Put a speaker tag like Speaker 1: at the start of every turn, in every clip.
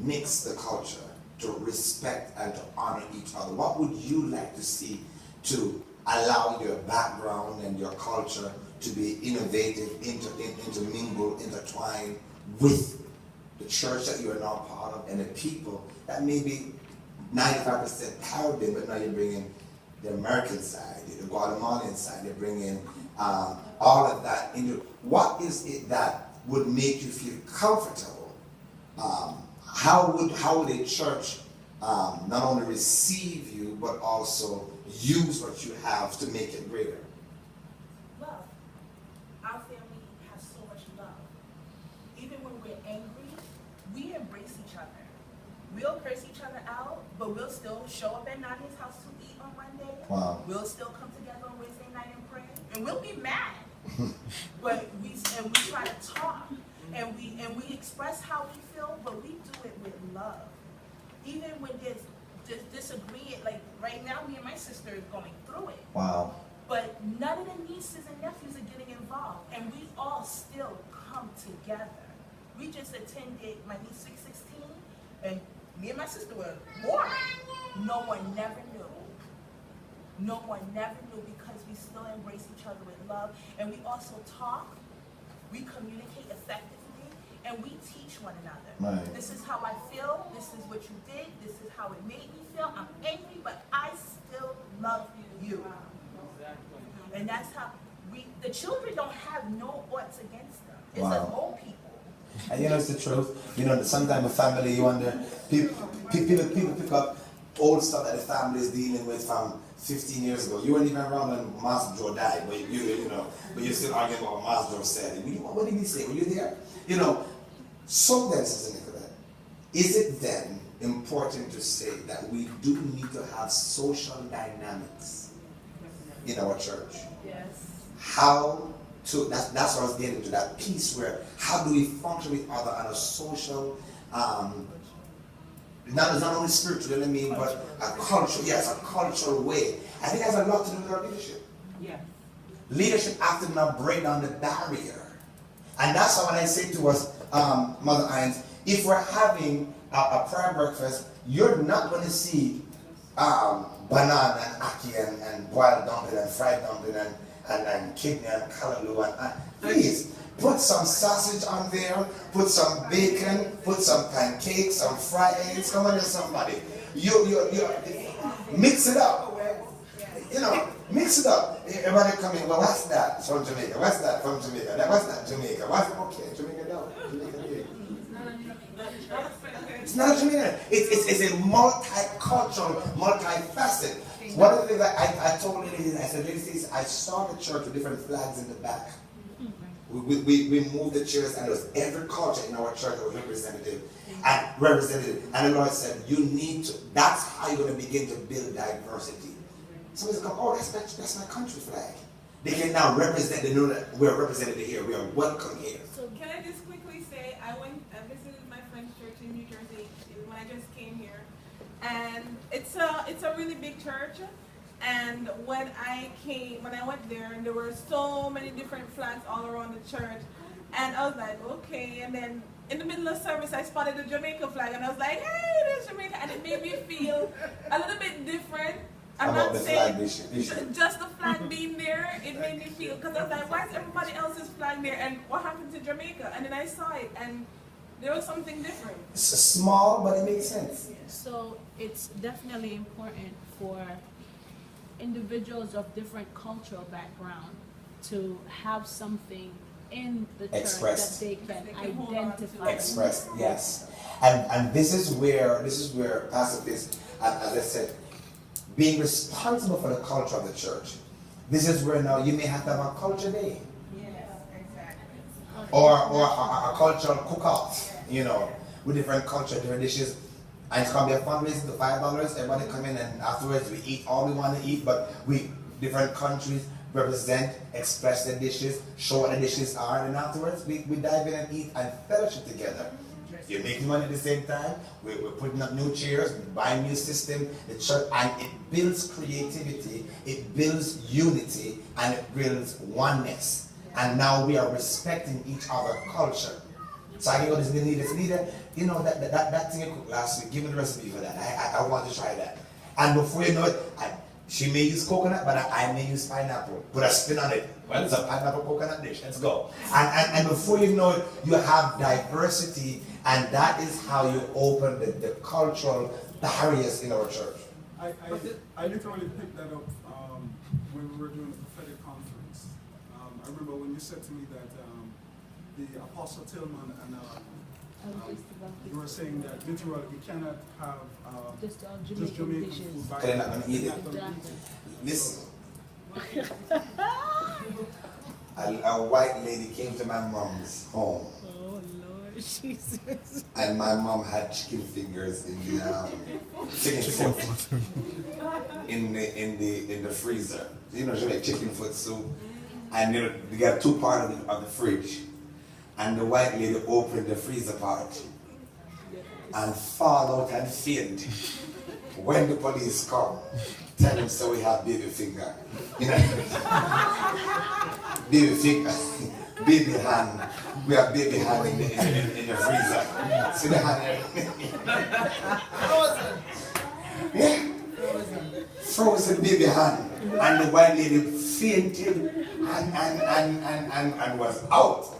Speaker 1: mix the culture, to respect and to honor each other? What would you like to see to allow your background and your culture to be innovative, intermingle, intertwine with the church that you are now part of and the people that maybe 95% Caribbean, but now you're bringing the American side, the Guatemalan side, you're bringing all of that into. What is it that would make you feel comfortable? How would a church not only receive you, but also use what you have to make it greater?
Speaker 2: Love. Our family has so much love. Even when we're angry, we embrace each other. We'll curse each other out, but we'll still show up at Nadia's house to eat on Monday.
Speaker 1: Wow.
Speaker 2: We'll still come together on Wednesday night and pray. And we'll be mad. But we try to talk. And we express how we feel, but we do it with love. Even when there's disagreement, like right now, me and my sister is going through it.
Speaker 1: Wow.
Speaker 2: But none of the nieces and nephews are getting involved, and we all still come together. We just attended my niece 616, and me and my sister were mourning. No one never knew. No one never knew because we still embrace each other with love, and we also talk. We communicate effectively. And we teach one another.
Speaker 1: Right.
Speaker 2: This is how I feel. This is what you did. This is how it made me feel. I'm angry, but I still love you. And that's how the children don't have no odds against them. It's the old people.
Speaker 1: And you know, it's the truth. You know, sometimes a family, you wonder, people pick up old stuff that the family is dealing with from 15 years ago. You weren't even around when Master Joe died, but you're still arguing about what Master Joe said. What did he say? Were you there? You know. So then, Sister Nicolette, is it then important to say that we do need to have social dynamics in our church?
Speaker 2: Yes.
Speaker 1: How to, that's what I was getting to, that piece where, how do we function with others on a social, not only spiritual, you know what I mean, but a cultural way. I think it has a lot to do with our leadership.
Speaker 2: Yeah.
Speaker 1: Leadership after now break down the barrier. And that's why when I say to us, Mother Irons, if we're having a prayer breakfast, you're not going to see banana and ackee and boiled dumpling and fried dumpling and kidney and callaloo. And please, put some sausage on there, put some bacon, put some pancakes, some fried eggs. Come on, somebody. You mix it up. You know, mix it up. Everybody come in, well, what's that from Jamaica? What's that from Jamaica? What's that Jamaica? Okay, Jamaica no. It's not a Jamaican. It's a multicultural, multifaceted. One of the things I told ladies, I said, ladies, I saw the church with different flags in the back. We moved the chairs, and there was every culture in our church that was represented. And the Lord said, you need to, that's how you're going to begin to build diversity. Somebody's going, oh, that's my country flag. They can now represent, they know that we're represented here, we are welcome here.
Speaker 3: So can I just quickly say, I visited my friend's church in New Jersey when I just came here. And it's a really big church. And when I went there, and there were so many different flags all around the church. And I was like, okay. And then in the middle of service, I spotted the Jamaica flag. And I was like, hey, there's Jamaica. And it made me feel a little bit different. I'm not saying just the flag being there, it made me feel, because I was like, why is everybody else's flag there? And what happened to Jamaica? And then I saw it, and there was something different.
Speaker 1: It's small, but it makes sense.
Speaker 4: So it's definitely important for individuals of different cultural background to have something in the church that they can identify.
Speaker 1: Express, yes. And this is where Pastor Fitz, as I said, being responsible for the culture of the church. This is where now you may have to have a culture day.
Speaker 3: Yes, exactly.
Speaker 1: Or a cultural cook-off, you know, with different culture, different dishes. And it's going to be a fundraiser to $5. Everybody come in, and afterwards we eat all we want to eat, but different countries represent, express their dishes, show what the dishes are, and afterwards we dive in and eat and fellowship together. You're making money at the same time, we're putting up new chairs, buying new system, the church, and it builds creativity, it builds unity, and it builds oneness. And now we are respecting each other's culture. So I can go to the leader, you know, that thing you cooked last week, give me the recipe for that. I want to try that. And before you know it, she may use coconut, but I may use pineapple. Put a spin on it. Well, it's a pineapple coconut dish. Let's go. And before you know it, you have diversity, and that is how you open the cultural barriers in our church.
Speaker 5: I literally picked that up when we were doing the prophetic conference. I remember when you said to me that the Apostle Tillman and you were saying that literally we cannot have just Jamaican food.
Speaker 1: They're not going to eat it. Listen. A white lady came to my mom's home.
Speaker 4: Oh Lord Jesus.
Speaker 1: And my mom had chicken fingers in the chicken foot in the freezer. You know, she made chicken foot soup, and you got 2 parts of the fridge. And the white lady opened the freezer part and fall out and faint. When the police come, tell them so we have baby finger. You know, baby finger, baby hand. We have baby hand in the freezer. See the hand? Yeah. Frozen baby hand. And the white lady fainted and was out.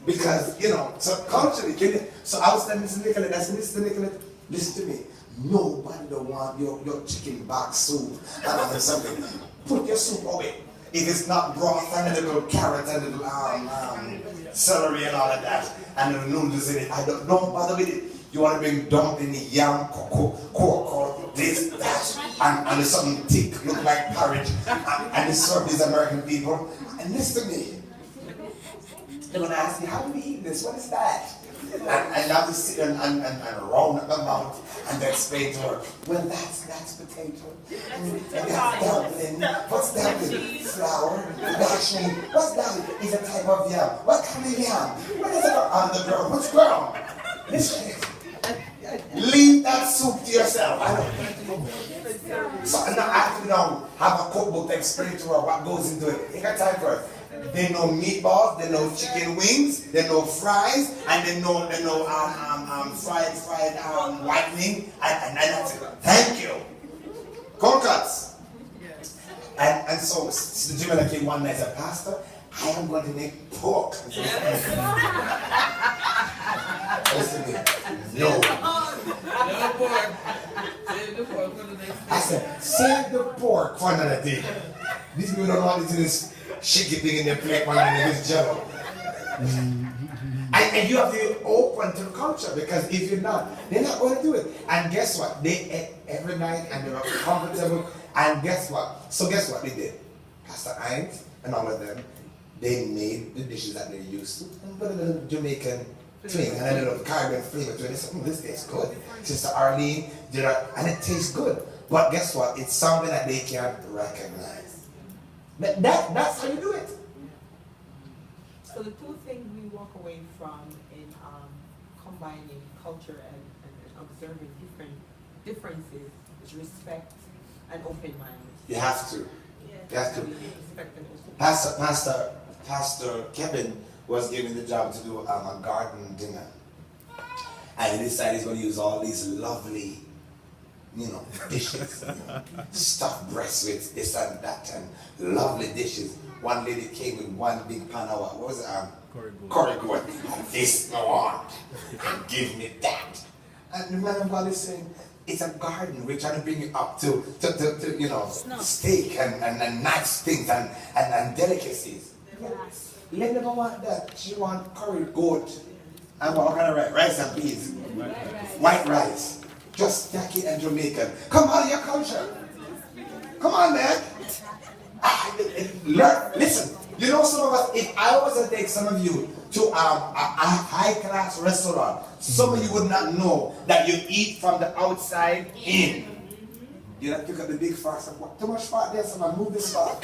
Speaker 1: Because, you know, so culturally, so I was telling Mr. Nicolette, I said, Mr. Nicolette, listen to me. Nobody don't want your chicken back soup and something. Put your soup away. If it's not broth and a little carrot and a little celery and all of that, and the noodles in it, don't bother with it. You want to bring dumpling, yam, cocoa, this, that, and there's something thick, look like porridge, and they serve these American people. And listen to me. They're going to ask you, how do we eat this? What is that? And I have to sit and round up the mouth and explain to her, well, that's potato. And that's dumpling. What's dumpling? Flour. Dashing. What's that? It's a type of yam. What kind of yam? What is it on the ground? What's ground? Listen. Leave that soup to yourself. So now I have to now have a cookbook to explain to her what goes into it. Take her time for it. They know meatballs, they know chicken wings, they know fries, and they know fried whitening, and that's it. Thank you. Cold cuts. And so the Jamaican came one night and said, Pastor, I am going to make pork. No. I said, save the pork for another day. These people don't want to do this shaky thing in their plate when they're in this jello. And you have to be open to the culture, because if you're not, they're not going to do it. And guess what? They ate every night and they were comfortable. And guess what? So guess what they did? Pastor Hines and all of them, they made the dishes that they're used to and put a little Jamaican twing and a little Caribbean flavor to it. They said, this tastes good. Sister Arlene did it, and it tastes good. But guess what? It's something that they can't recognize. That's how you do it.
Speaker 6: So the 2 things we walk away from in combining culture and observing different differences is respect and open mind.
Speaker 1: You have to. You have to.
Speaker 6: Respect and open.
Speaker 1: Pastor Kevin was given the job to do a garden dinner. And he decided he's going to use all these lovely, dishes. Stuffed breasts with this and that and lovely dishes. One lady came with one big pan of what was it? Curry goat. This I want. Give me that. And the man of God is saying, it's a garden. We're trying to bring you up to steak and nice things and delicacies. Yes. Let never want that. She want curry goat and what kind of rice? Rice and peas. White rice. Just Jackie and Jamaican. Come on, your culture. Come on, man. Listen, some of us, if I was to take some of you to a high-class restaurant, some of you would not know that you eat from the outside in. You know, pick up the big forks and too much fork there, so I move this fork.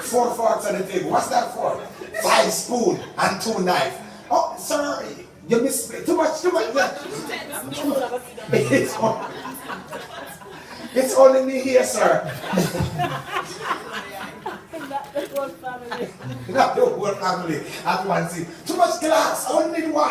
Speaker 1: 4 forks on the table. What's that for? 5 spoons and 2 knives. Oh, sorry. You missed too much. It's only me here, sir. Not the whole family at once. Too much glass. I only need one.